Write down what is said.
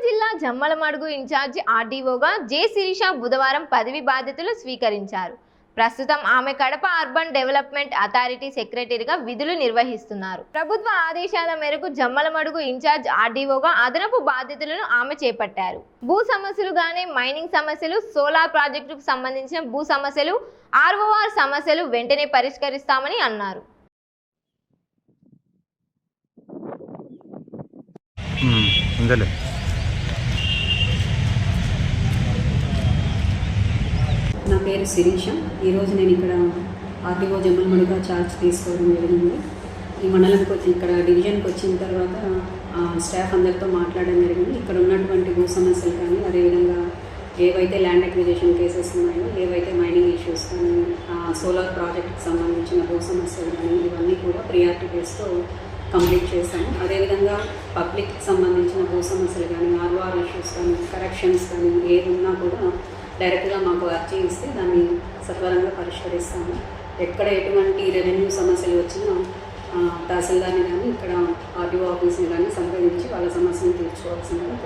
జిల్లా Jammalamadugu incharge ఆర్డీఓగా J Sirisha బుధవారం పదవి బాధ్యతలు స్వీకరించారు. ప్రస్తుతం ఆమె కడప అర్బన్ డెవలప్మెంట్ అథారిటీ సెక్రటరీగా విధులు నిర్వహిస్తున్నారు. ప్రభుత్వ ఆదేశాల మేరకు జమ్మలమడుగు ఇన్ఛార్జ్ ఆర్డీఓగా అదనపు బాధ్యతలను ఆమె చేపట్టారు. భూ సమస్యలు గానే మైనింగ్ సమస్యలు, సోలార్ ప్రాజెక్టుకు సంబంధించిన భూ సమస్యలు, ఆర్ఓఆర్ సమస్యలు వెంటనే పరిష్కరిస్తామని అన్నారు. నా పేరు శిరీష. ఈరోజు నేను ఇక్కడ ఆర్టీఓ జమ్మలమడుగుగా ఛార్జ్ తీసుకోవడం జరిగింది. ఈ మండలంకి వచ్చి ఇక్కడ డివిజన్కి వచ్చిన తర్వాత స్టాఫ్ అందరితో మాట్లాడడం జరిగింది. ఇక్కడ ఉన్నటువంటి భూ సమస్యలు కానీ, అదేవిధంగా ఏవైతే ల్యాండ్ అక్విజిషన్ కేసెస్ ఉన్నాయో, ఏవైతే మైనింగ్ ఇష్యూస్ కానీ, సోలార్ ప్రాజెక్ట్కి సంబంధించిన భూ సమస్యలు కానీ, ఇవన్నీ కూడా ప్రియారిటీ బేస్తో కంప్లీట్ చేస్తాము. అదేవిధంగా పబ్లిక్కి సంబంధించిన భూ సమస్యలు కానీ, ఆర్ఓఆర్ ఇష్యూస్ కానీ, కరెక్షన్స్ కానీ ఏది ఉన్నా కూడా డైరెక్ట్గా మాకు అర్జీ ఇస్తే దాన్ని సత్వరంగా పరిష్కరిస్తాము. ఎక్కడ ఎటువంటి రెవెన్యూ సమస్యలు వచ్చినా తహసీల్దార్ని కానీ, ఇక్కడ ఆర్టీఓ ఆఫీస్ని కానీ సంప్రదించి వాళ్ళ సమస్యను తీర్చుకోవాల్సిందిగా